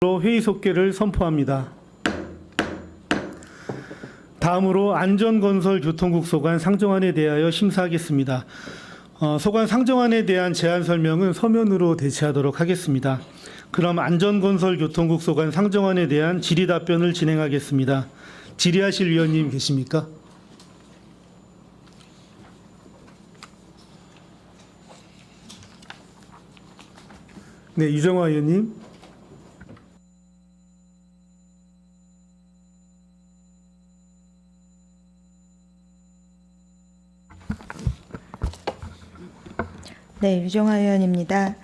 회의 속개를 선포합니다. 다음으로 안전건설교통국 소관 상정안에 대하여 심사하겠습니다. 소관 상정안에 대한 제안 설명은 서면으로 대체하도록 하겠습니다. 그럼 안전건설교통국 소관 상정안에 대한 질의 답변을 진행하겠습니다. 질의하실 위원님 계십니까? 네, 유정화 의원님. 네, 유정화 의원입니다.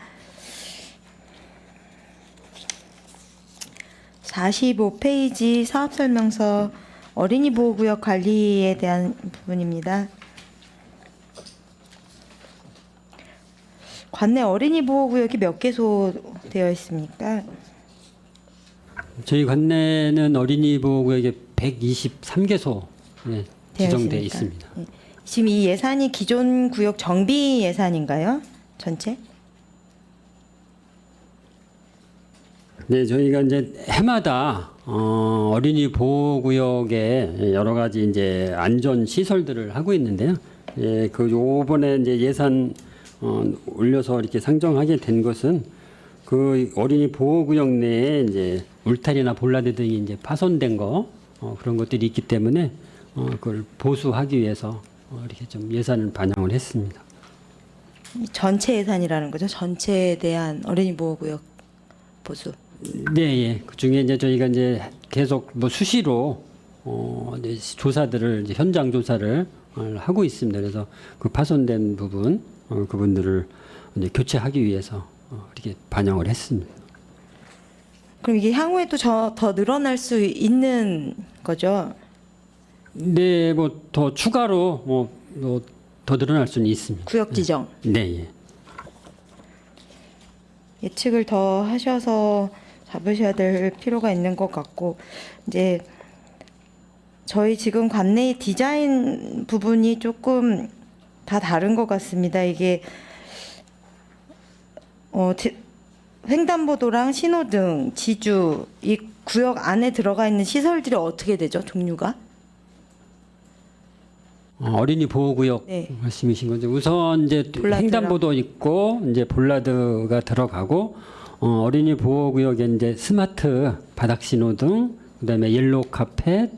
45페이지 사업설명서 어린이 보호구역 관리에 대한 부분입니다. 관내 어린이 보호구역이 몇 개소 되어 있습니까? 저희 관내는 어린이 보호구역에 123개소 지정되어 있습니다. 네. 지금 이 예산이 기존 구역 정비 예산인가요? 전체? 네, 저희가 이제 해마다 어린이 보호구역에 여러 가지 이제 안전 시설들을 하고 있는데요. 예, 그 요번에 이제 예산 올려서 이렇게 상정하게 된 것은 그 어린이 보호구역 내에 이제 울타리나 볼라드 등이 이제 파손된 거 그런 것들이 있기 때문에 그걸 보수하기 위해서 이렇게 좀 예산을 반영을 했습니다. 전체 예산이라는 거죠? 전체에 대한 어린이 보호구역 보수. 네, 예. 그 중에 이제 저희가 이제 계속 뭐 수시로 이제 조사들을 이제 현장 조사를 하고 있습니다. 그래서 그 파손된 부분 그분들을 이제 교체하기 위해서 이렇게 반영을 했습니다. 그럼 이게 향후에도 더 늘어날 수 있는 거죠? 네, 뭐 더 추가로 뭐 더 늘어날 수는 있습니다. 구역 지정. 네, 예. 예측을 더 하셔서 잡으셔야 될 필요가 있는 것 같고, 이제 저희 지금 관내 디자인 부분이 조금 다 다른 것 같습니다. 이게 횡단보도랑 신호등, 지주 이 구역 안에 들어가 있는 시설들이 어떻게 되죠? 종류가? 어린이 보호구역 네. 말씀이신 건데 우선 이제 볼라드랑. 횡단보도 있고 이제 볼라드가 들어가고 어린이 보호구역에 이제 스마트 바닥 신호등, 그다음에 옐로우 카펫,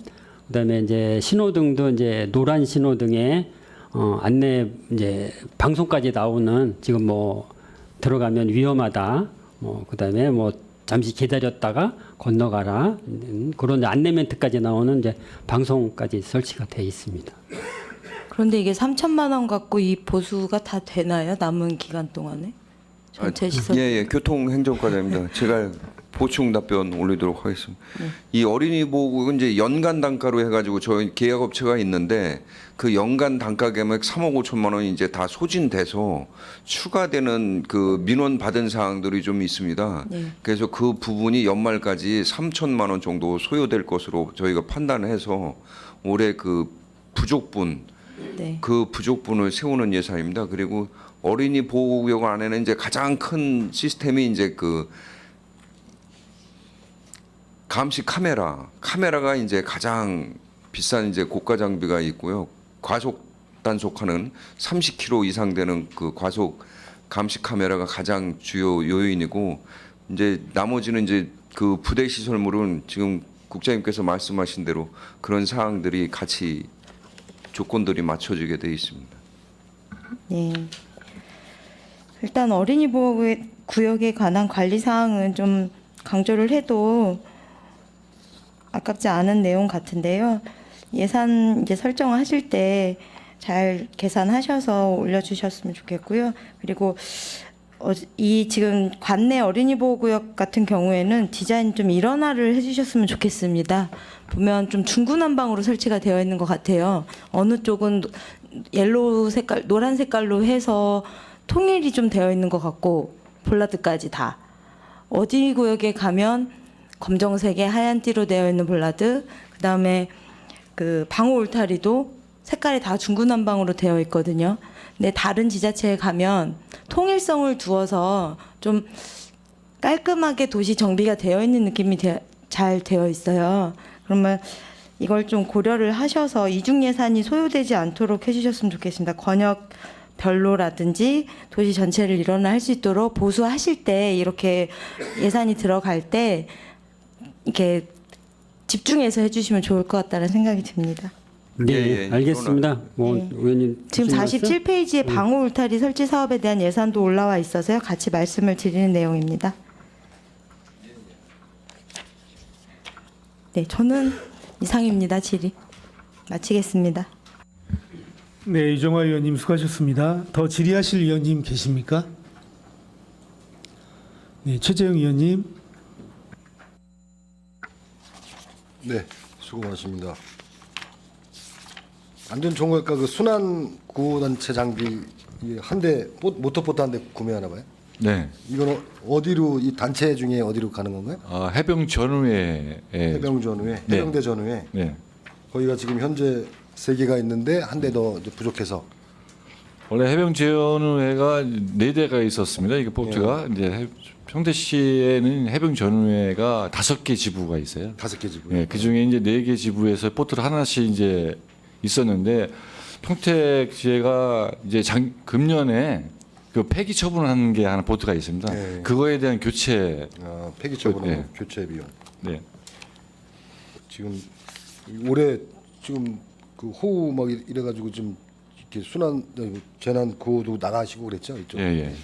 그다음에 이제 신호등도 이제 노란 신호등에 안내 이제 방송까지 나오는 지금 뭐 들어가면 위험하다, 그다음에 뭐 잠시 기다렸다가 건너가라 그런 안내 멘트까지 나오는 이제 방송까지 설치가 돼 있습니다. 그런데 이게 3천만 원 갖고 이 보수가 다 되나요? 남은 기간 동안에? 전체 시설. 예, 교통행정과장입니다. 제가 보충 답변 올리도록 하겠습니다. 이 어린이 보호구역은 이제 연간 단가로 해가지고 저희 계약업체가 있는데 그 연간 단가 금액 3억 5천만 원이 이제 다 소진돼서 추가되는 그 민원 받은 사항들이 좀 있습니다. 네. 그래서 그 부분이 연말까지 3천만 원 정도 소요될 것으로 저희가 판단해서 올해 그 부족분 네. 그 부족분을 세우는 예산입니다. 그리고 어린이 보호구역 안에는 이제 가장 큰 시스템이 이제 그 감시 카메라가 이제 가장 비싼 이제 고가 장비가 있고요. 과속 단속하는 30km 이상 되는 그 과속 감시 카메라가 가장 주요 요인이고 이제 나머지는 이제 그 부대 시설물은 지금 국장님께서 말씀하신 대로 그런 사항들이 같이 조건들이 맞춰지게 돼 있습니다. 네. 일단 어린이 보호 구역에 관한 관리 사항은 좀 강조를 해도 아깝지 않은 내용 같은데요. 예산 이제 설정하실 때 잘 계산하셔서 올려주셨으면 좋겠고요. 그리고 이 지금 관내 어린이 보호 구역 같은 경우에는 디자인 좀 일원화를 해주셨으면 좋겠습니다. 보면 좀 중구난방으로 설치가 되어 있는 것 같아요. 어느 쪽은 옐로우 색깔, 노란 색깔로 해서 통일이 좀 되어 있는 것 같고 볼라드까지 다. 어린이 구역에 가면 검정색에 하얀 띠로 되어 있는 볼라드, 그다음에 그 방호 울타리도 색깔이 다 중구난방으로 되어 있거든요. 근데 다른 지자체에 가면 통일성을 두어서 좀 깔끔하게 도시 정비가 되어 있는 느낌이 잘 되어 있어요. 그러면 이걸 좀 고려를 하셔서 이중 예산이 소요되지 않도록 해주셨으면 좋겠습니다. 권역 별로라든지 도시 전체를 일원화 할 수 있도록 보수하실 때 이렇게 예산이 들어갈 때 이렇게 집중해서 해주시면 좋을 것 같다는 생각이 듭니다. 네, 예, 예. 알겠습니다. 뭐 네. 의원님 지금 하실 말씀? 47페이지에 방호 울타리 설치 사업에 대한 예산도 올라와 있어서요. 같이 말씀을 드리는 내용입니다. 네, 저는 이상입니다. 질의 마치겠습니다. 네, 유정화 의원님 수고하셨습니다. 더 질의하실 의원님 계십니까? 네, 최재형 의원님. 네, 수고 많으십니다. 안전총괄과 그 순환 구호단체 장비 한 대 모터보트 한 대 구매하나 봐요. 네. 이거는 어디로 이 단체 중에 어디로 가는 건가요? 해병 전후에 해병 전후에 네. 해병대 전후에 네. 거기가 지금 현재 3개가 있는데 한 대 더 부족해서 원래 해병 전후회가 4대가 있었습니다. 이게 보트가 이제 평택시에는 해병 전후회가 5개 지부가 있어요. 5개 지부. 네, 그 중에 이제 4개 지부에서 보트를 하나씩 이제 있었는데 평택시가 이제 금년에 그 폐기 처분하는 게 하나 보트가 있습니다. 네. 그거에 대한 교체. 폐기 처분 네. 교체 비용. 네. 지금 올해 지금 그 호우 막 이래가지고 좀 이렇게 순환 재난 구호도 나가시고 그랬죠 이쪽. 예, 예.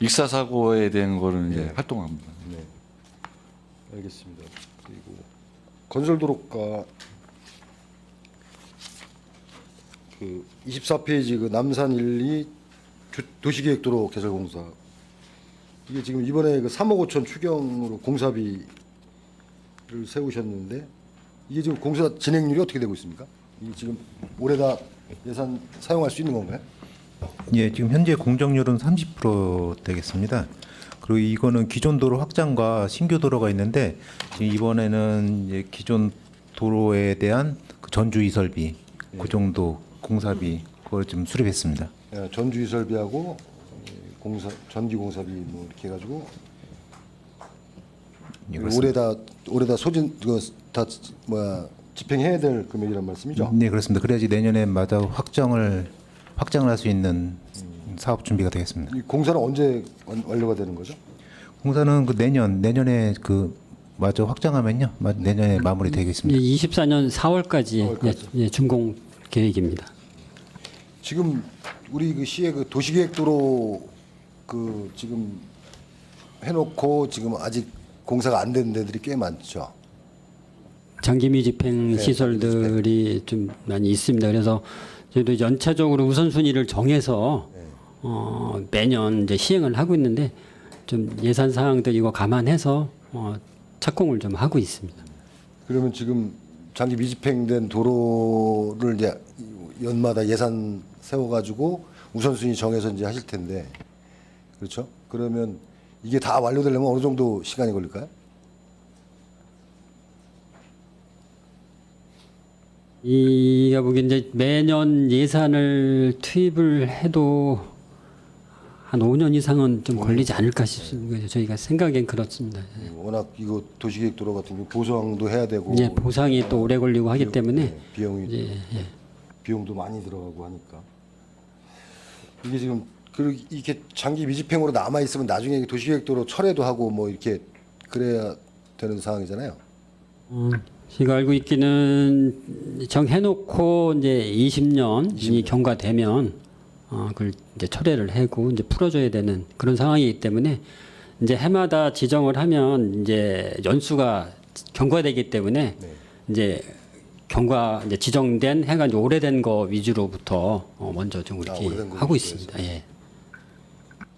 익사 사고에 대한 거는 이제 네. 활동합니다. 네, 알겠습니다. 그리고 건설도로가 그 24페이지 그 남산 1, 2 도시계획도로 개설공사 이게 지금 이번에 그 3억 5천 추경으로 공사비를 세우셨는데 이게 지금 공사 진행률이 어떻게 되고 있습니까? 이게 지금 올해 다 예산 사용할 수 있는 건가요? 예, 지금 현재 공정률은 30% 되겠습니다. 그리고 이거는 기존 도로 확장과 신규 도로가 있는데 지금 이번에는 이제 기존 도로에 대한 그 전주 이설비 그 정도 공사비 그걸 좀 수립했습니다. 예, 전주 이설비하고 공사 전기 공사비 뭐 이렇게 해가지고 예, 그렇습니다. 올해 다 소진 다 뭐야 집행해야 될 금액이란 말씀이죠? 네, 그렇습니다. 그래야지 내년에 마다 확장을 할 수 있는 사업 준비가 되겠습니다. 이 공사는 언제 완료가 되는 거죠? 공사는 그 내년에 그 마저 확장하면요, 내년에 마무리 되겠습니다. 24년 4월까지, 4월까지. 예, 준공 계획입니다. 지금 우리 그 시의 그 도시계획도로 그 지금 해놓고 지금 아직 공사가 안 된 데들이 꽤 많죠. 장기 미집행 네, 시설들이 좀 많이 있습니다. 그래서 저희도 연차적으로 우선순위를 정해서 매년 이제 시행을 하고 있는데 좀 예산 사항들 이거 감안해서 착공을 좀 하고 있습니다. 그러면 지금 장기 미집행된 도로를 이제 연마다 예산 세워가지고 우선순위 정해서 이제 하실 텐데 그렇죠? 그러면 이게 다 완료되려면 어느 정도 시간이 걸릴까요? 이가 보기 이제 매년 예산을 투입을 해도 한 5년 이상은 좀 걸리지 않을까 싶습니다. 저희가 생각엔 그렇습니다. 워낙 이거 도시계획도로 같은 경우 보상도 해야 되고 예, 보상이 또 오래 걸리고 하기 때문에 비용이 예. 비용도 많이 들어가고 하니까 이게 지금 이렇게 장기 미집행으로 남아 있으면 나중에 도시계획도로 철회도 하고 뭐 이렇게 그래야 되는 상황이잖아요. 제가 알고 있기는 정해놓고 이제 20년이 경과되면 그걸 이제 철회를 하고 이제 풀어줘야 되는 그런 상황이기 때문에 이제 해마다 지정을 하면 이제 연수가 경과되기 때문에 이제 경과 이제 지정된 해가 이제 오래된 거 위주로부터 먼저 좀 이렇게 오래된 거 하고 위주로 있습니다. 예.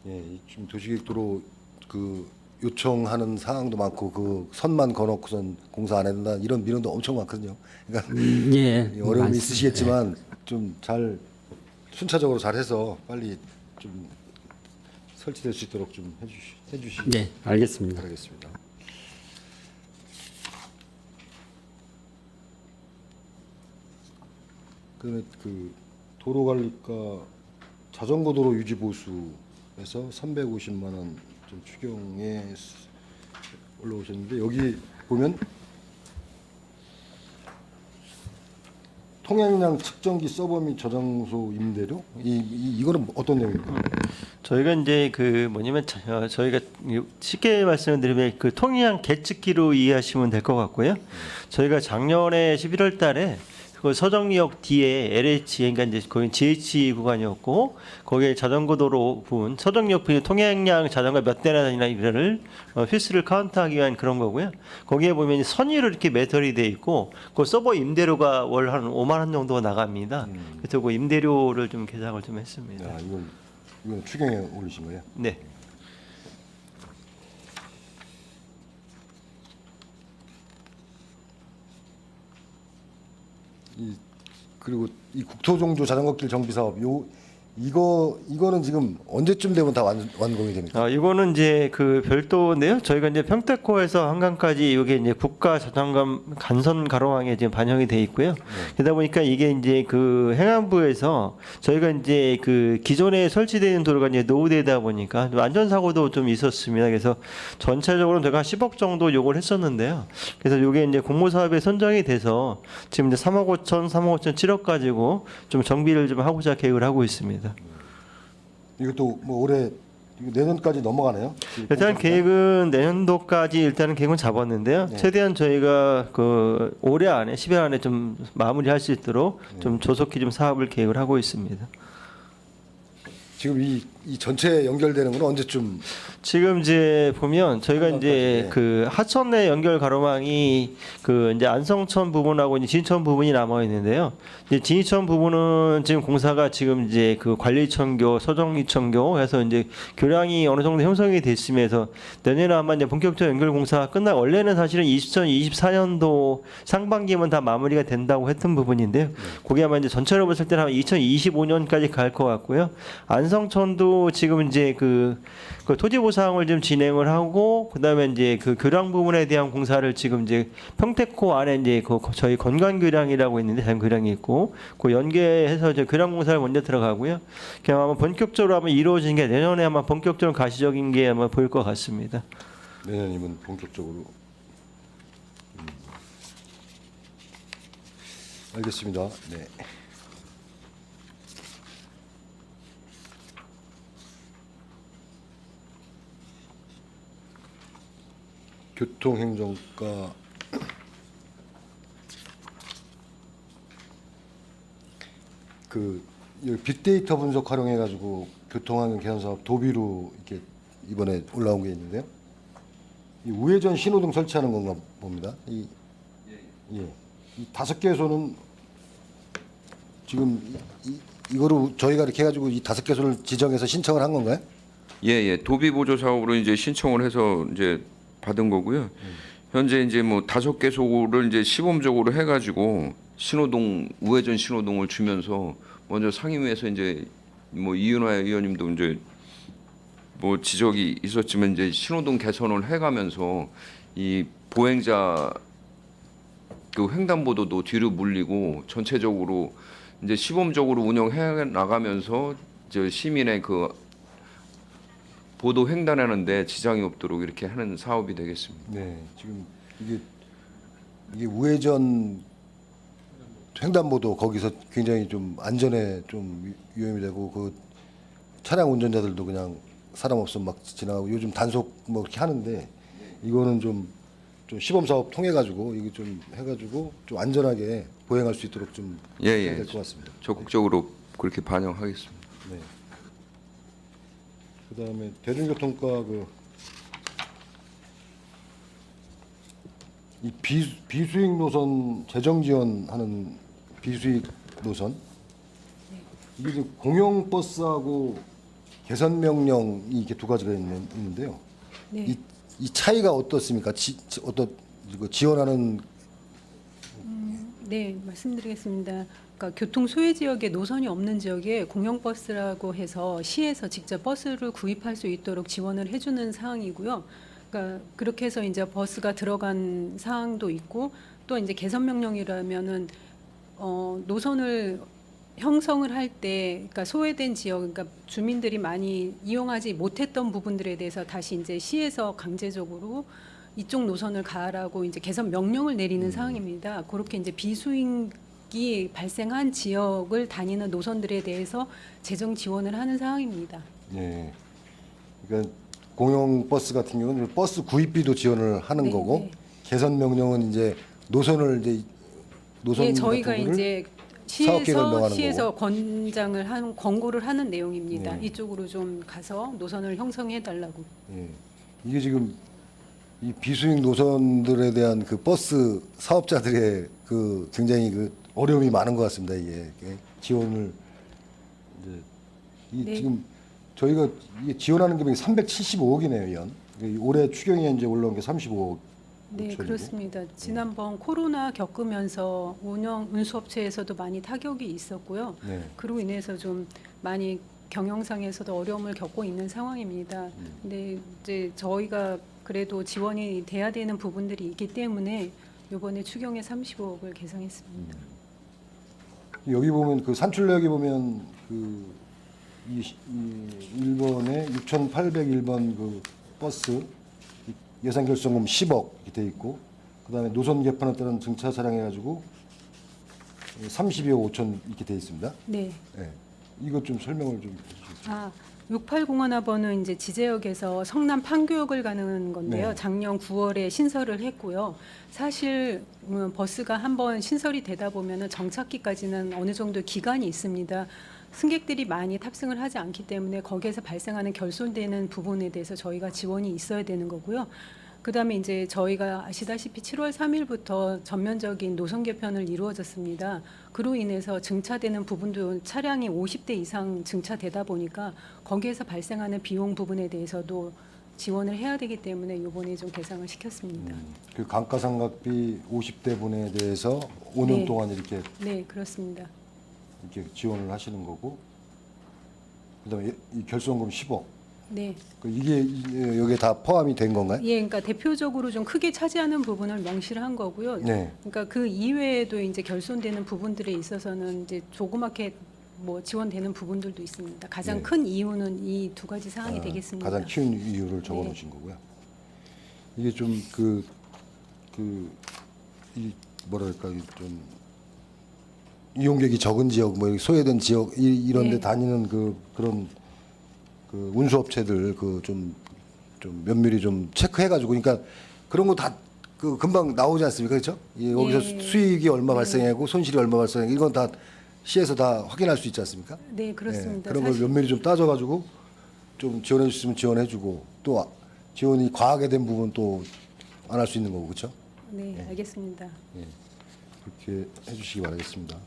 예, 지금 도시계획도로 그 요청하는 사항도 많고 그 선만 거놓고선 공사 안 해야 된다 이런 민원도 엄청 많거든요. 그러니까 예. 어려움이 많습니다. 있으시겠지만 좀 잘 순차적으로 잘 해서 빨리 좀 설치될 수 있도록 좀 해주시기 네, 알겠습니다. 바라겠습니다. 그다음에 그 도로관리과 자전거 도로 유지 보수에서 350만 원 좀 추경에 올라오셨는데 여기 보면 통행량 측정기 서버 및 저장소 임대료 이거는 어떤 내용입니까? 저희가 이제 그 뭐냐면 저희가 쉽게 말씀드리면 그 통일량 계측기로 이해하시면 될 것 같고요. 저희가 작년에 11월 달에 그 서정리역 뒤에 LH 그러니까 이제 거기 GH 구간이었고 거기에 자전거 도로 부분 서정리역 부분 통행량 자전거 몇 대나 다니나 이거를 필수를 카운트하기 위한 그런 거고요. 거기에 보면 선의로 이렇게 매설이 돼 있고 그 서버 임대료가 월 한 5만 원 정도 나갑니다. 그래서 그 임대료를 좀 계산을 좀 했습니다. 야, 이건 추경에 올리신 거예요? 네. 그리고 이 국토종조 자전거길 정비 사업 이거는 지금 언제쯤 되면 다 완공이 됩니까? 이거는 이제 그 별도인데요. 저희가 이제 평택호에서 한강까지 이게 이제 국가 자전거 간선 가로망에 지금 반영이 돼 있고요. 그러다 보니까 이게 이제 그 행안부에서 저희가 이제 그 기존에 설치되는 도로가 이제 노후되다 보니까 좀 안전 사고도 좀 있었습니다. 그래서 전체적으로는 제가 10억 정도 요구를 했었는데요. 그래서 이게 이제 공모 사업에 선정이 돼서 지금 이제 3억 5천, 3억 5천, 7억 가지고 좀 정비를 좀 하고자 계획을 하고 있습니다. 이것도 뭐 올해 내년까지 넘어가네요. 일단 계획은 내년도까지 일단은 계획은 잡았는데요. 네. 최대한 저희가 그 올해 안에 10일 안에 좀 마무리할 수 있도록 좀 조속히 좀 사업을 계획을 하고 있습니다. 지금 이 전체 연결되는 건 언제쯤? 지금 이제 보면 저희가 이제 네. 그 하천 내 연결 가로망이 그 이제 안성천 부분하고 이제 진천 부분이 남아 있는데요. 이제 진천 부분은 지금 공사가 지금 이제 그 관리천교, 서정리천교 해서 이제 교량이 어느 정도 형성이 됐으면서 내년에 아마 이제 본격적 연결 공사가 끝나 원래는 사실은 2024년도 상반기면 다 마무리가 된다고 했던 부분인데요. 그게 아마 이제 전체로 봤을 때는 한 2025년까지 갈 것 같고요. 안성천도 지금 이제 그 토지 보상을 좀 진행을 하고 그다음에 이제 그 교량 부분에 대한 공사를 지금 이제 평택호 안에 이제 그 저희 건강 교량이라고 있는데 자연 교량이 있고 그 연계해서 이제 교량 공사를 먼저 들어가고요. 그냥 아마 본격적으로 아마 이루어지는 게 내년에 아마 본격적으로 가시적인 게 아마 보일 것 같습니다. 내년이면 본격적으로. 알겠습니다. 네. 교통행정과 그 여기 빅데이터 분석 활용해 가지고 교통환경 개선 사업 도비로 이렇게 이번에 올라온 게 있는데요. 이 우회전 신호등 설치하는 건가 봅니다. 이 5개소는 지금 이거로 저희가 이렇게 해가지고 이 5개소를 지정해서 신청을 한 건가요? 예. 도비 보조 사업으로 이제 신청을 해서 이제 받은 거고요. 현재 이제 뭐 5개소를 이제 시범적으로 해가지고 신호등 우회전 신호등을 주면서 먼저 상임위에서 이제 뭐 이윤화 의원님도 이제 뭐 지적이 있었지만 이제 신호등 개선을 해가면서 이 보행자 그 횡단보도도 뒤로 물리고 전체적으로 이제 시범적으로 운영해 나가면서 이제 시민의 그 보도 횡단하는데 지장이 없도록 이렇게 하는 사업이 되겠습니다. 네, 지금 이게 우회전 횡단보도 거기서 굉장히 좀 안전에 좀 위험이 되고 그 차량 운전자들도 그냥 사람 없으면 막 지나가고 요즘 단속 뭐 이렇게 하는데 이거는 좀 시범 사업 통해 가지고 이게 좀 해가지고 좀 안전하게 보행할 수 있도록 좀 해야 될 것 같습니다. 적극적으로 그렇게 반영하겠습니다. 네. 그다음에 대중교통과 이 비수익 노선 재정 지원하는 비수익 노선 이게 지금 공영 버스하고 개선 명령이 이렇게 두 가지가 있는데요. 네. 이 차이가 어떻습니까? 지원하는 네, 말씀드리겠습니다. 그러니까 교통 소외 지역에 노선이 없는 지역에 공영버스라고 해서 시에서 직접 버스를 구입할 수 있도록 지원을 해주는 사항이고요. 그러니까 그렇게 해서 이제 버스가 들어간 사항도 있고 또 이제 개선 명령이라면은 노선을 형성을 할 때, 그러니까 소외된 지역, 그러니까 주민들이 많이 이용하지 못했던 부분들에 대해서 다시 이제 시에서 강제적으로 이쪽 노선을 가라고 이제 개선 명령을 내리는 상황입니다. 그렇게 이제 비수익이 발생한 지역을 다니는 노선들에 대해서 재정 지원을 하는 상황입니다. 예. 그러니까 공영 버스 같은 경우는 버스 구입비도 지원을 하는 네, 거고 네. 개선 명령은 이제 노선을 이제 노선 예, 저희가 같은 거를 이제 사업계획을 명하는 시에서 권장을 하는 권고를 하는 내용입니다. 네. 이쪽으로 좀 가서 노선을 형성해 달라고. 예. 이게 지금 이 비수익 노선들에 대한 그 버스 사업자들의 그 굉장히 그 어려움이 많은 것 같습니다. 이게 지원을 이제 이 네. 지금 저희가 이게 지원하는 금액이 375억이네요, 연. 올해 추경에 이제 올라온 게 35억. 네, 그렇습니다. 지난번 코로나 겪으면서 운수업체에서도 많이 타격이 있었고요. 네. 그로 인해서 좀 많이 경영상에서도 어려움을 겪고 있는 상황입니다. 근데 이제 저희가 그래도 지원이 돼야 되는 부분들이 있기 때문에 이번에 추경에 35억을 계상했습니다. 여기 보면 그 산출역에 보면 그 이 1번에 6,801번 그 버스 예산 결성금 10억 이렇게 돼 있고 그다음에 노선 개편에 따른 증차 차량 해가지고 32억 5천 이렇게 돼 있습니다. 네. 예. 이것 좀 설명을 좀 해주시겠어요? 6801번은 이제 지제역에서 성남 판교역을 가는 건데요. 네. 작년 9월에 신설을 했고요. 사실 버스가 한번 신설이 되다 보면은 정착기까지는 어느 정도 기간이 있습니다. 승객들이 많이 탑승을 하지 않기 때문에 거기에서 발생하는 결손되는 부분에 대해서 저희가 지원이 있어야 되는 거고요. 그다음에 이제 저희가 아시다시피 7월 3일부터 전면적인 노선 개편을 이루어졌습니다. 그로 인해서 증차되는 부분도 차량이 50대 이상 증차되다 보니까 거기에서 발생하는 비용 부분에 대해서도 지원을 해야 되기 때문에 이번에 좀 개상을 시켰습니다. 그 감가상각비 50대 분에 대해서 5년 네. 동안 이렇게 그렇습니다. 지원을 하시는 거고 그다음에 이 결손금 10억. 네. 이게 여기에 다 포함이 된 건가요? 예, 그러니까 대표적으로 좀 크게 차지하는 부분을 명시를 한 거고요. 네. 그러니까 그 이외에도 이제 결손되는 부분들에 있어서는 이제 조그맣게 뭐 지원되는 부분들도 있습니다. 가장 네. 큰 이유는 이 두 가지 사항이 되겠습니다. 가장 큰 이유를 적어 놓으신 거고요. 이게 좀 이 뭐랄까 좀 이용객이 적은 지역 뭐 소외된 지역 이런 데 네. 다니는 그런 그 운수업체들 그 좀 면밀히 좀 체크해 가지고 그러니까 그런 거 다 그 금방 나오지 않습니까? 그렇죠? 여기서 예. 수익이 얼마 발생하고 손실이 얼마 발생하고 이건 다 시에서 다 확인할 수 있지 않습니까? 네, 그렇습니다. 그런 걸 면밀히 좀 따져 가지고 좀 지원해 주시면 지원해 주고 또 지원이 과하게 된 부분 또 안 할 수 있는 거고 그렇죠? 네, 알겠습니다. 그렇게 해 주시기 바라겠습니다.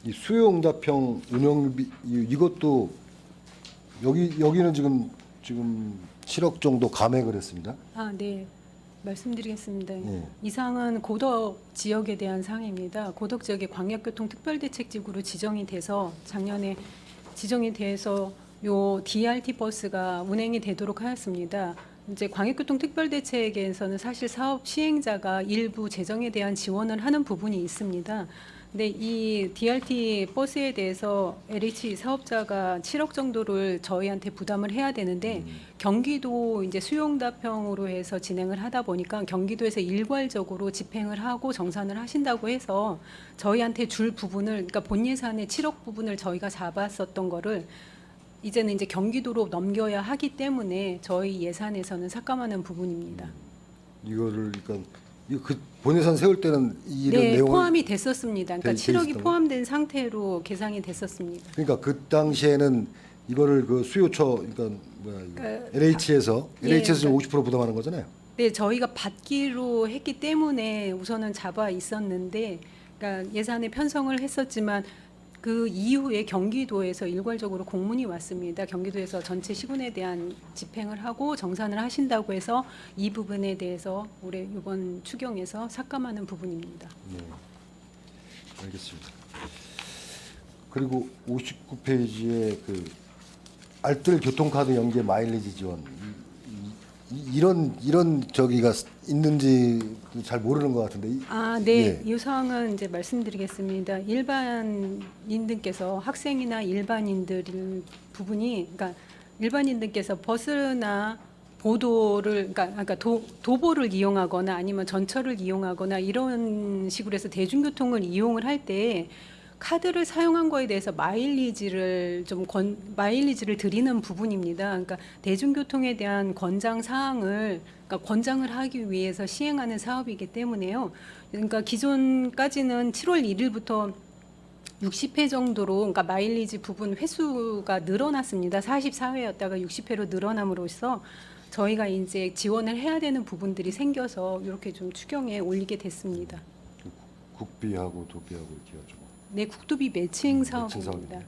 이 수요응답형 운영비 이것도 여기는 지금 7억 정도 감액을 했습니다. 네. 말씀드리겠습니다. 네. 이 사항은 고덕 지역에 대한 사항입니다. 고덕 지역의 광역교통특별대책지구로 지정이 돼서 작년에 지정이 돼서 요 DRT 버스가 운행이 되도록 하였습니다. 이제 광역교통특별대책에서는 사실 사업 시행자가 일부 재정에 대한 지원을 하는 부분이 있습니다. 근데 이 DRT 버스에 대해서 LH 사업자가 7억 정도를 저희한테 부담을 해야 되는데 경기도 이제 수용답형으로 해서 진행을 하다 보니까 경기도에서 일괄적으로 집행을 하고 정산을 하신다고 해서 저희한테 줄 부분을 그러니까 본 예산의 7억 부분을 저희가 잡았었던 거를 이제는 이제 경기도로 넘겨야 하기 때문에 저희 예산에서는 삭감하는 부분입니다. 이거를 그러니까 그 본예산 세울 때는 이런 네, 내용을 포함이 됐었습니다. 그러니까 돼 7억이 있었던 포함된 상태로 계상이 됐었습니다. 그러니까 그 당시에는 이거를 그 수요처 그러니까 뭐야 이거 그러니까 LH에서 예, 지금 그러니까 50% 부담하는 거잖아요. 네, 저희가 받기로 했기 때문에 우선은 잡아 있었는데, 그러니까 예산에 편성을 했었지만 그 이후에 경기도에서 일괄적으로 공문이 왔습니다. 경기도에서 전체 시군에 대한 집행을 하고 정산을 하신다고 해서 이 부분에 대해서 올해 이번 추경에서 삭감하는 부분입니다. 네. 알겠습니다. 그리고 59페이지에 그 알뜰 교통카드 연계 마일리지 지원 이런 저기가 있는지 잘 모르는 것 같은데. 아, 네. 예. 이 사항은 이제 말씀드리겠습니다. 일반인들께서 학생이나 일반인들 부분이 그러니까 일반인들께서 버스나 보도를 그러니까 도보를 이용하거나 아니면 전철을 이용하거나 이런 식으로 해서 대중교통을 이용을 할 때 카드를 사용한 거에 대해서 마일리지를 드리는 부분입니다. 그러니까 대중교통에 대한 권장 사항을 그러니까 권장을 하기 위해서 시행하는 사업이기 때문에요. 그러니까 기존까지는 7월 1일부터 60회 정도로 그러니까 마일리지 부분 횟수가 늘어났습니다. 44회였다가 60회로 늘어남으로써 저희가 이제 지원을 해야 되는 부분들이 생겨서 이렇게 좀 추경에 올리게 됐습니다. 국비하고 도비하고 이렇게 가지고. 네, 국도비 매칭 매칭 사업입니다.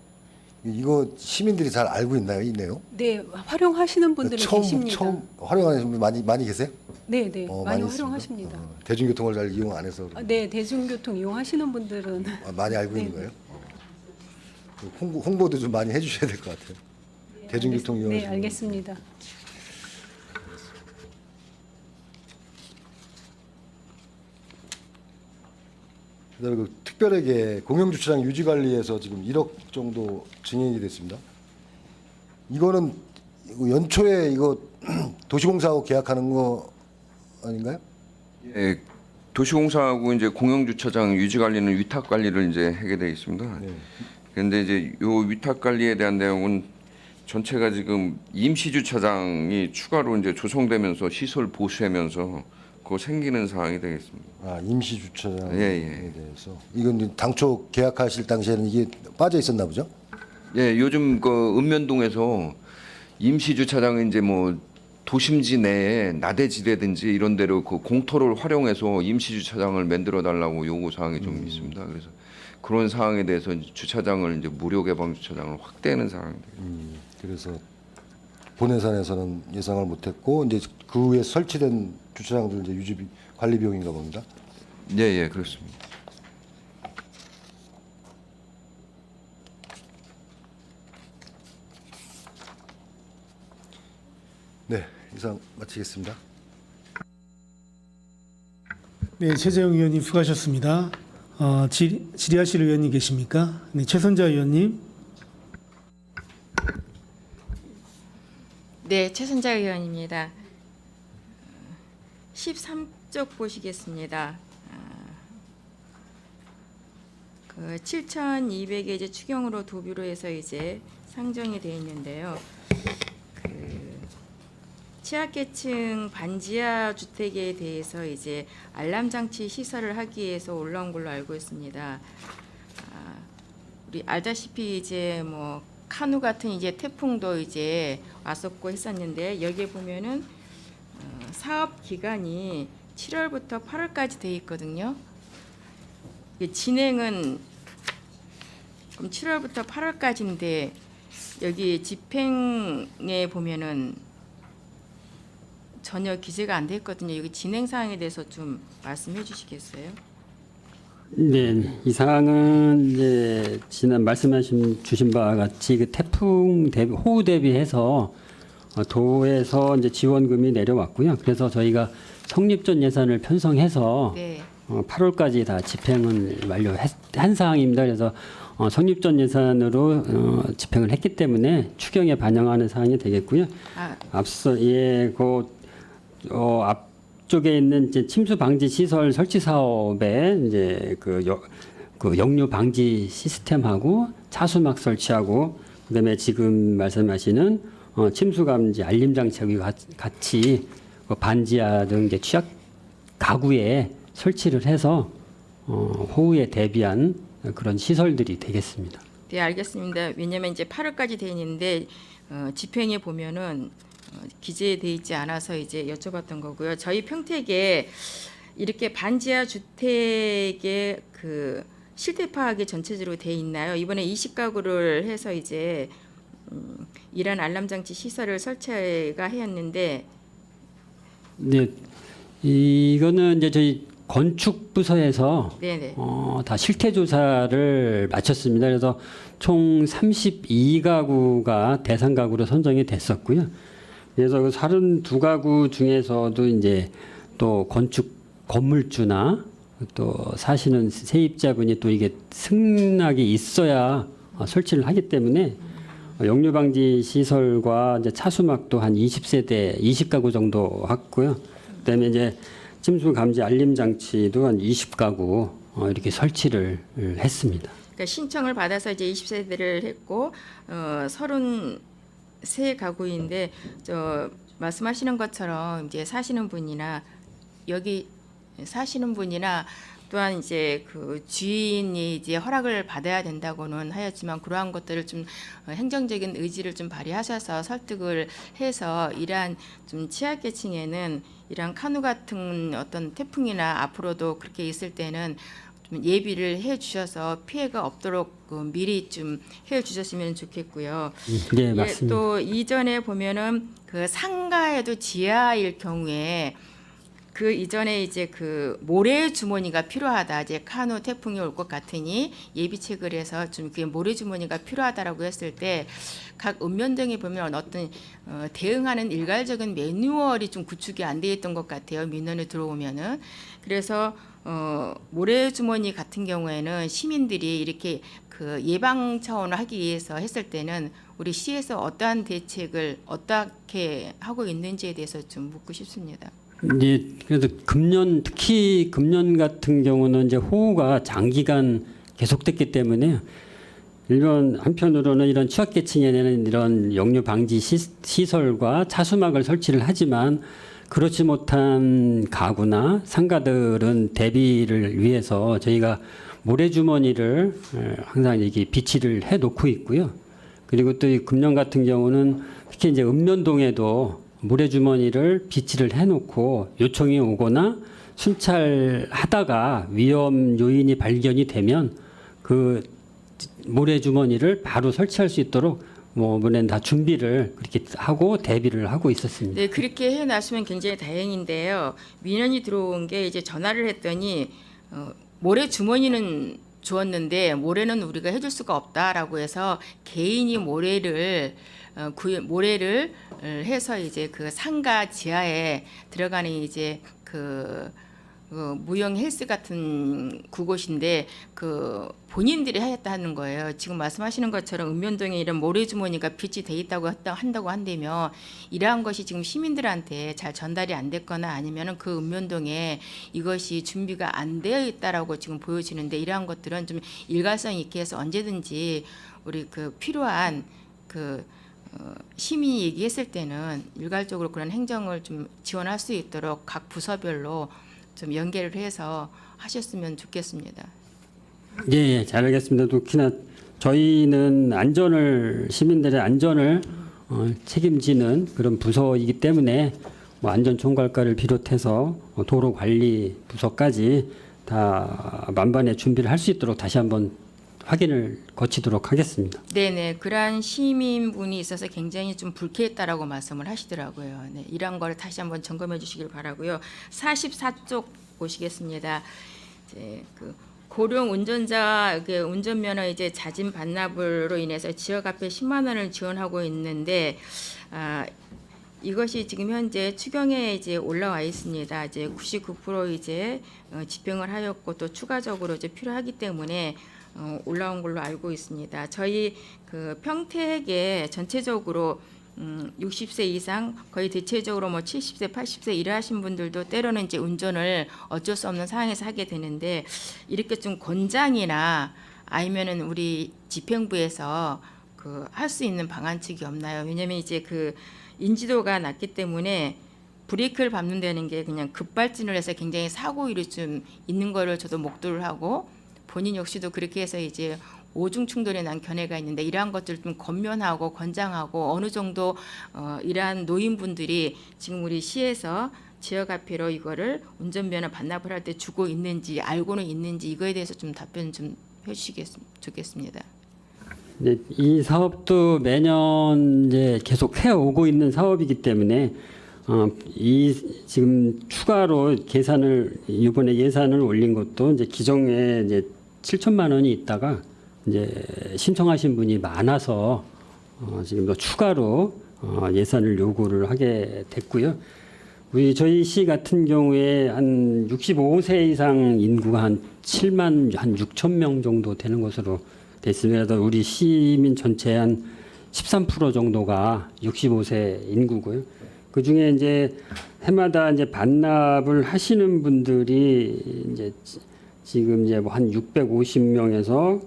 이거 시민들이 잘 알고 있나요, 이 내용? 네, 활용하시는 분들은 계십니다. 처음 활용하는 분 많이 계세요? 네, 네, 많이 있습니까? 활용하십니다. 대중교통을 잘 이용 안 해서 네, 대중교통 이용하시는 분들은 많이 알고 있는 네. 거예요? 홍보도 좀 많이 해주셔야 될 것 같아요. 대중교통 이용. 네, 알겠습니다. 그다음에 그 특별하게 공영주차장 유지관리에서 지금 1억 정도 증액이 됐습니다. 이거는 연초에 이거 도시공사하고 계약하는 거 아닌가요? 예, 도시공사하고 이제 공영주차장 유지 관리는 위탁 관리를 이제 하게 되어 있습니다. 네. 그런데 이제 요 위탁 관리에 대한 내용은 전체가 지금 임시주차장이 추가로 이제 조성되면서 시설 보수하면서 그 생기는 상황이 되겠습니다. 아, 임시주차장에 예. 대해서 이건 이제 당초 계약하실 당시에는 이게 빠져 있었나 보죠? 예, 요즘 그 읍면동에서 임시주차장은 이제 뭐 도심지 내에 나대지라든지 이런 데로 그 공터를 활용해서 임시주차장을 만들어 달라고 요구 사항이 좀 있습니다. 그래서 그런 사항에 대해서 이제 주차장을 이제 무료 개방 주차장을 확대하는 상황입니다. 그래서 본예산에서는 예상을 못했고 이제 그 후에 설치된 주차장들 이제 유지비 관리 비용인가 봅니다. 예, 그렇습니다. 네, 이상 마치겠습니다. 네, 최재형 의원님 수고하셨습니다. 질의하실 의원님 계십니까? 네, 최선자 의원님. 네, 최선자 의원입니다. 13쪽 보시겠습니다. 그 7,200에 이제 추경으로 도비로 해서 이제 상정이 되어 있는데요. 그 취약계층 반지하 주택에 대해서 이제 알람 장치 시설을 하기 위해서 올라온 걸로 알고 있습니다. 우리 알다시피 이제 뭐 카누 같은 이제 태풍도 이제 왔었고 했었는데 여기에 보면은 사업 기간이 7월부터 8월까지 돼 있거든요. 진행은 그럼 7월부터 8월까지인데 여기 집행에 보면은 전혀 기재가 안 돼 있거든요. 여기 진행 사항에 대해서 좀 말씀해 주시겠어요? 네, 이 사항은 이제 지난 주신 바와 같이 그 태풍 대비 호우 대비해서 도에서 이제 지원금이 내려왔고요. 그래서 저희가 성립전 예산을 편성해서 네. 8월까지 다 집행을 완료한 사항입니다. 그래서 성립전 예산으로 집행을 했기 때문에 추경에 반영하는 사항이 되겠고요. 앞서 앞쪽에 있는 이제 침수 방지 시설 설치 사업에 이제 그 역류 방지 시스템하고 차수막 설치하고 그다음에 지금 말씀하시는 침수 감지 알림 장치하고 같이 반지하 등 이제 취약 가구에 설치를 해서 호우에 대비한 그런 시설들이 되겠습니다. 네, 알겠습니다. 왜냐하면 이제 8월까지 돼 있는데 집행에 보면은 기재돼 있지 않아서 이제 여쭤봤던 거고요. 저희 평택에 이렇게 반지하 주택의 그 실태 파악이 전체적으로 돼 있나요? 이번에 20가구를 해서 이제 이런 알람 장치 시설을 설치가 했는데 네, 이거는 이제 저희 건축 부서에서 네네. 다 실태 조사를 마쳤습니다. 그래서 총 32가구가 대상 가구로 선정이 됐었고요. 그래서 그 32가구 중에서도 이제 또 건축 건물주나 또 사시는 세입자분이 또 이게 승낙이 있어야 설치를 하기 때문에 역류 방지 시설과 이제 차수막도 한 20세대 20가구 정도 했고요. 그다음에 이제 침수 감지 알림 장치도 한 20가구 이렇게 설치를 했습니다. 그러니까 신청을 받아서 이제 20세대를 했고 33가구인데 저 말씀하시는 것처럼 이제 사시는 분이나 여기 사시는 분이나 또한 이제 그 주인이 이제 허락을 받아야 된다고는 하였지만 그러한 것들을 좀 행정적인 의지를 좀 발휘하셔서 설득을 해서 이러한 좀 취약계층에는 이러한 카누 같은 어떤 태풍이나 앞으로도 그렇게 있을 때는 좀 예비를 해 주셔서 피해가 없도록 미리 좀 해 주셨으면 좋겠고요. 네, 맞습니다. 또 이전에 보면은 그 상가에도 지하일 경우에 그 이전에 이제 그 모래 주머니가 필요하다. 이제 카누 태풍이 올 것 같으니 예비책을 해서 좀 그 모래 주머니가 필요하다라고 했을 때 각 읍면동에 보면 어떤 대응하는 일괄적인 매뉴얼이 좀 구축이 안 돼 있던 것 같아요. 민원이 들어오면은 그래서 모래 주머니 같은 경우에는 시민들이 이렇게 그 예방 차원을 하기 위해서 했을 때는 우리 시에서 어떠한 대책을 어떻게 하고 있는지에 대해서 좀 묻고 싶습니다. 이제 그래도 금년 특히 금년 같은 경우는 이제 호우가 장기간 계속됐기 때문에 이런 한편으로는 이런 취약계층에는 이런 역류 방지 시설과 차수막을 설치를 하지만 그렇지 못한 가구나 상가들은 대비를 위해서 저희가 모래주머니를 항상 이렇게 비치를 해 놓고 있고요. 그리고 또 이 금년 같은 경우는 특히 이제 읍면동에도 모래주머니를 비치를 해놓고 요청이 오거나 순찰하다가 위험 요인이 발견이 되면 그 모래주머니를 바로 설치할 수 있도록 이번엔 다 준비를 그렇게 하고 대비를 하고 있었습니다. 네, 그렇게 해놨으면 굉장히 다행인데요. 민원이 들어온 게 이제 전화를 했더니 모래 주머니는 주었는데 모래는 우리가 해줄 수가 없다라고 해서 개인이 모래를 해서 이제 그 상가 지하에 들어가는 이제 그 무형 헬스 같은 그곳인데 그 본인들이 하였다는 거예요. 지금 말씀하시는 것처럼 읍면동에 이런 모래주머니가 빛이 돼 있다고 한다고 한다면 이러한 것이 지금 시민들한테 잘 전달이 안 됐거나 아니면은 그 읍면동에 이것이 준비가 안 되어 있다라고 지금 보여지는데 이러한 것들은 좀 일관성 있게 해서 언제든지 우리 그 필요한 그 시민이 얘기했을 때는 일괄적으로 그런 행정을 좀 지원할 수 있도록 각 부서별로 좀 연계를 해서 하셨으면 좋겠습니다. 예, 잘 알겠습니다. 특히나 저희는 시민들의 안전을 책임지는 그런 부서이기 때문에 안전총괄과를 비롯해서 도로관리 부서까지 다 만반의 준비를 할 수 있도록 다시 한번 확인을 거치도록 하겠습니다. 네네, 그러한 시민분이 있어서 굉장히 좀 불쾌했다라고 말씀을 하시더라고요. 네, 이런 걸 다시 한번 점검해 주시길 바라고요. 44쪽 보시겠습니다. 이제 그 고령 운전자 운전면허 이제 자진 반납으로 인해서 지역 앞에 10만 원을 지원하고 있는데 이것이 지금 현재 추경에 이제 올라와 있습니다. 이제 99% 이제 집행을 하였고 또 추가적으로 이제 필요하기 때문에 올라온 걸로 알고 있습니다. 저희 그 평택에 전체적으로 60세 이상 거의 대체적으로 70세, 80세 일하신 분들도 때로는 이제 운전을 어쩔 수 없는 상황에서 하게 되는데 이렇게 좀 권장이나 아니면은 우리 집행부에서 그 할 수 있는 방안책이 없나요? 왜냐하면 이제 그 인지도가 낮기 때문에 브레이크를 밟는다는 게 그냥 급발진을 해서 굉장히 사고율이 좀 있는 거를 저도 목도를 하고 본인 역시도 그렇게 해서 이제 오중 충돌에 난 견해가 있는데 이러한 것들을 좀 권면하고 권장하고 어느 정도 이러한 노인분들이 지금 우리 시에서 지역 앞으로 이거를 운전면허 반납을 할 때 주고 있는지 알고는 있는지 이거에 대해서 좀 답변 좀 해주시겠으면 좋겠습니다. 네, 이 사업도 매년 이제 계속 해오고 있는 사업이기 때문에 이 지금 추가로 계산을 이번에 예산을 올린 것도 이제 기존에 이제 7천만 원이 있다가 이제 신청하신 분이 많아서 지금 더 추가로 예산을 요구를 하게 됐고요. 저희 시 같은 경우에 한 65세 이상 인구가 한 7만 한 6천 명 정도 되는 것으로 됐습니다. 그래서 우리 시민 전체 한 13% 정도가 65세 인구고요. 그 중에 이제 해마다 이제 반납을 하시는 분들이 이제 지금 이제 뭐 한 650명에서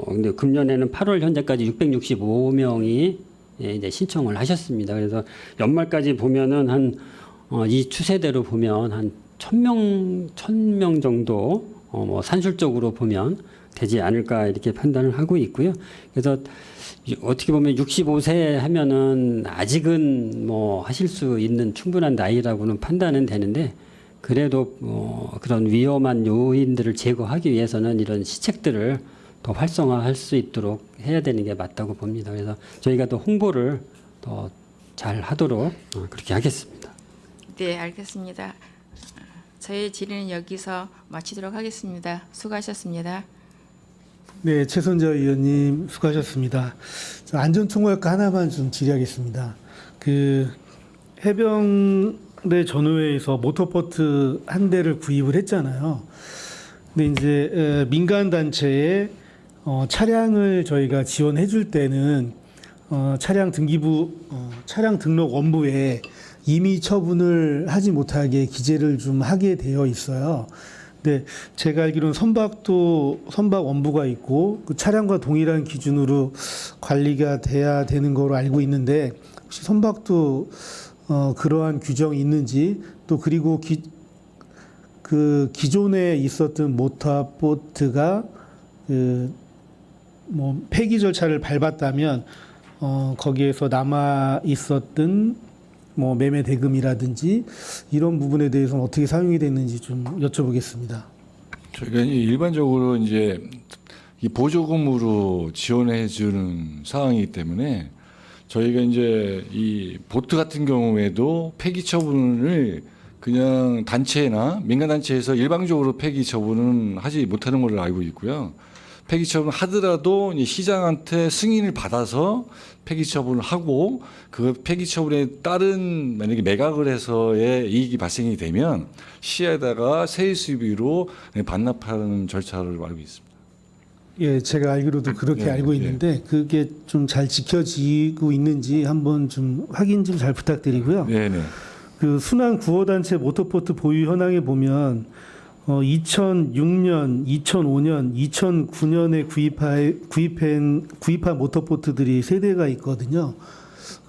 근데 금년에는 8월 현재까지 665명이 이제 신청을 하셨습니다. 그래서 연말까지 보면은 이 추세대로 보면 한 1,000명 정도 뭐 산술적으로 보면 되지 않을까 이렇게 판단을 하고 있고요. 그래서 어떻게 보면 65세 하면은 아직은 뭐 하실 수 있는 충분한 나이라고는 판단은 되는데 그래도 그런 위험한 요인들을 제거하기 위해서는 이런 시책들을 더 활성화할 수 있도록 해야 되는 게 맞다고 봅니다. 그래서 저희가 더 홍보를 더 잘 하도록 그렇게 하겠습니다. 네, 알겠습니다. 저희 질의는 여기서 마치도록 하겠습니다. 수고하셨습니다. 네, 최선자 의원님 수고하셨습니다. 안전총괄과 하나만 좀 질의하겠습니다. 그 해병대 전후회에서 모터보트 한 대를 구입을 했잖아요. 근데 이제 민간 단체에 차량을 저희가 지원해 줄 때는 차량 등기부 차량 등록 원부에 임의 처분을 하지 못하게 기재를 좀 하게 되어 있어요. 근데 제가 알기로는 선박 원부가 있고 그 차량과 동일한 기준으로 관리가 돼야 되는 거로 알고 있는데 혹시 선박도 그러한 규정이 있는지 또 그리고 그 기존에 있었던 모터보트가 뭐 폐기 절차를 밟았다면 거기에서 남아 있었던 뭐 매매 대금이라든지 이런 부분에 대해서는 어떻게 사용이 됐는지 좀 여쭤보겠습니다. 저희가 일반적으로 이제 이 보조금으로 지원해 주는 상황이기 때문에 저희가 이제 이 보트 같은 경우에도 폐기 처분을 그냥 단체나 민간 단체에서 일방적으로 폐기 처분은 하지 못하는 걸로 알고 있고요. 폐기 처분을 하더라도 시장한테 승인을 받아서 폐기 처분을 하고 그 폐기 처분에 따른 만약에 매각을 해서의 이익이 발생이 되면 시에다가 세입 수입으로 반납하는 절차를 알고 있습니다. 예, 제가 알기로도 그렇게 네, 알고 있는데 그게 좀 잘 지켜지고 있는지 한번 좀 확인 좀 잘 부탁드리고요. 네네. 그 순환 구호단체 모터보트 보유 현황에 보면 2006년, 2005년, 2009년에 구입한 모터보트들이 3대가 있거든요.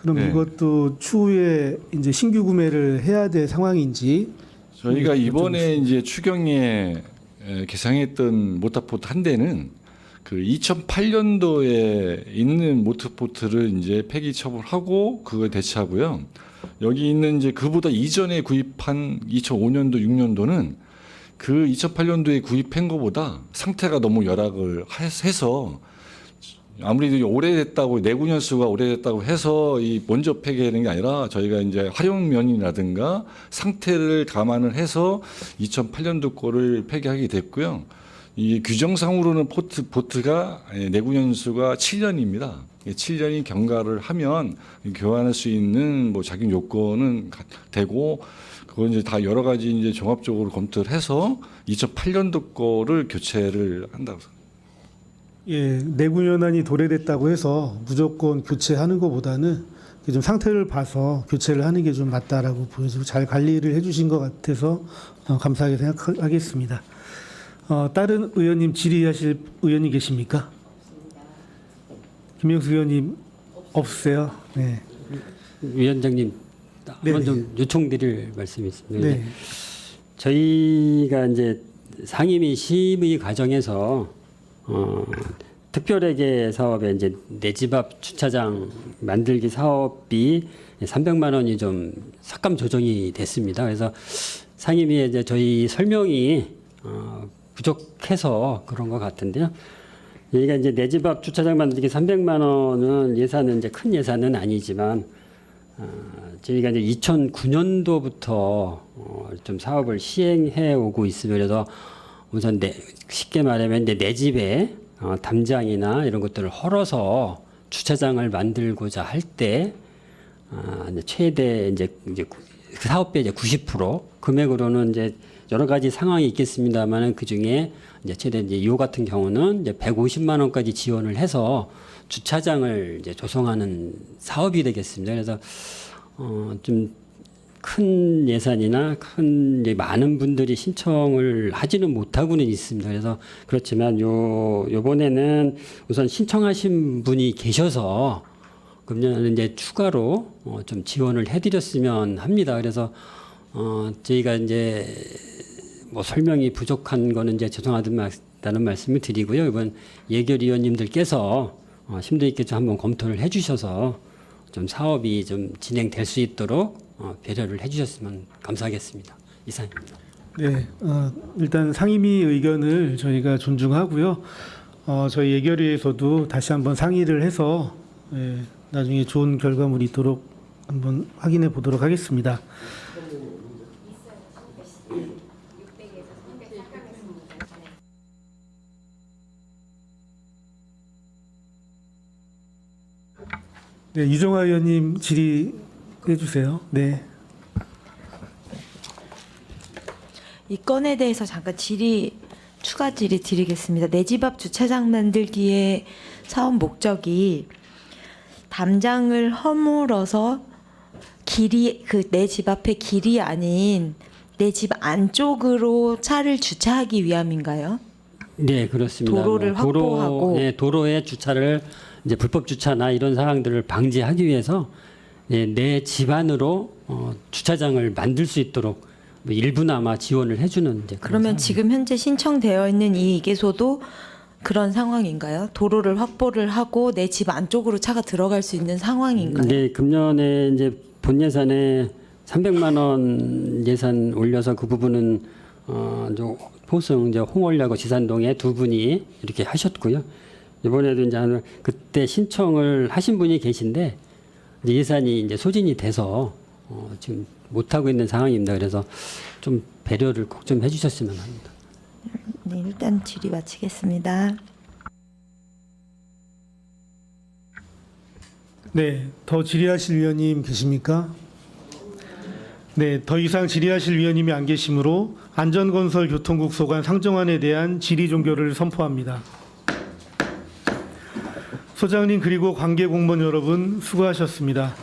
그럼 네. 이것도 추후에 이제 신규 구매를 해야 될 상황인지 저희가 이번에 이제 추경에 개상했던 모터보트 한 대는 그 2008년도에 있는 모터보트를 이제 폐기 처분하고 그걸 대체하고요. 여기 있는 이제 그보다 이전에 구입한 2005년도, 6년도는 그 2008년도에 구입한 것보다 상태가 너무 열악을 해서 아무래도 오래됐다고 내구 연수가 오래됐다고 해서 이 먼저 폐기하는 게 아니라 저희가 이제 활용면이라든가 상태를 감안을 해서 2008년도 거를 폐기하게 됐고요. 이 규정상으로는 보트가 내구 연수가 7년입니다. 7년이 경과를 하면 교환할 수 있는 뭐 자격 요건은 되고 그건 이제 다 여러 가지 이제 종합적으로 검토를 해서 2008년도 거를 교체를 한다고. 예, 내구연한이 도래됐다고 해서 무조건 교체하는 것보다는 좀 상태를 봐서 교체를 하는 게 좀 맞다라고 보여지고 잘 관리를 해주신 것 같아서 감사하게 생각하겠습니다. 다른 의원님 질의하실 의원님 계십니까? 김영수 의원님 없으세요? 네. 위원장님 한번 네네. 좀 요청드릴 말씀이 있습니다. 네. 저희가 이제 상임위 심의 과정에서 특별회계 사업에 이제 내 집 앞 주차장 만들기 사업비 300만 원이 좀 삭감 조정이 됐습니다. 그래서 상임위에 이제 저희 설명이 부족해서 그런 것 같은데요. 여기가 이제 내 집 앞 주차장 만들기 300만 원은 예산은 이제 큰 예산은 아니지만 저희가 이제 2009년도부터 좀 사업을 시행해 오고 있으면 그래서 우선 쉽게 말하면 이제 내 집에 담장이나 이런 것들을 헐어서 주차장을 만들고자 할 때 이제 최대 이제 그 사업비의 이제 90% 금액으로는 이제 여러 가지 상황이 있겠습니다만은 그 중에 이제 최대 이제 요 같은 경우는 이제 150만 원까지 지원을 해서 주차장을 이제 조성하는 사업이 되겠습니다. 그래서 좀 큰 예산이나 큰 이제 많은 분들이 신청을 하지는 못하고는 있습니다. 그래서 그렇지만 요번에는 우선 신청하신 분이 계셔서 금년에는 이제 추가로 좀 지원을 해드렸으면 합니다. 그래서 저희가 이제 뭐 설명이 부족한 거는 이제 죄송하다는 말씀을 드리고요. 이번 예결위원님들께서 심도 있게 좀 한번 검토를 해주셔서 좀 사업이 좀 진행될 수 있도록 배려를 해주셨으면 감사하겠습니다. 이상입니다. 네, 일단 상임위 의견을 저희가 존중하고요. 저희 예결위에서도 다시 한번 상의를 해서 나중에 좋은 결과물이 있도록 한번 확인해 보도록 하겠습니다. 네, 유정화 의원님 질의해 주세요. 네. 이 건에 대해서 잠깐 추가 질의 드리겠습니다. 내 집 앞 주차장 만들기의 사업 목적이 담장을 허물어서 길이 내 집 앞의 길이 아닌 내 집 안쪽으로 차를 주차하기 위함인가요? 네, 그렇습니다. 도로를 확보하고. 네, 도로에 주차를 이제 불법 주차나 이런 상황들을 방지하기 위해서 내 집 안으로 주차장을 만들 수 있도록 뭐 일부나마 지원을 해주는 이제 그런 그러면 상황입니다. 지금 현재 신청되어 있는 이 이계소도 그런 상황인가요? 도로를 확보를 하고 내 집 안쪽으로 차가 들어갈 수 있는 상황인가요? 네, 금년에 이제 본 예산에 300만 원 예산 올려서 그 부분은 포승 이제 홍월야구 지산동에 두 분이 이렇게 하셨고요. 이번에도 이제 그때 신청을 하신 분이 계신데 이제 예산이 이제 소진이 돼서 지금 못 하고 있는 상황입니다. 그래서 좀 배려를 꼭 좀 해주셨으면 합니다. 네, 일단 질의 마치겠습니다. 네, 더 질의하실 위원님 계십니까? 네, 더 이상 질의하실 위원님이 안 계시므로 안전건설 교통국 소관 상정안에 대한 질의 종결을 선포합니다. 소장님 그리고 관계 공무원 여러분 수고하셨습니다.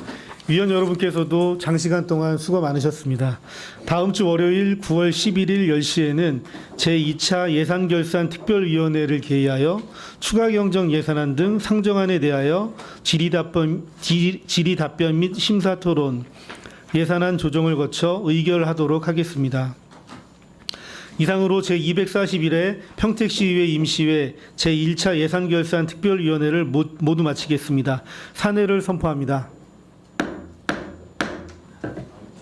위원 여러분께서도 장시간 동안 수고 많으셨습니다. 다음 주 월요일 9월 11일 10시에는 제2차 예산결산 특별위원회를 개의하여 추가 경정 예산안 등 상정안에 대하여 질의 답변 및 심사 토론, 예산안 조정을 거쳐 의결하도록 하겠습니다. 이상으로 제241회 평택시의회 임시회 제1차 예산결산 특별위원회를 모두 마치겠습니다. 사내를 선포합니다.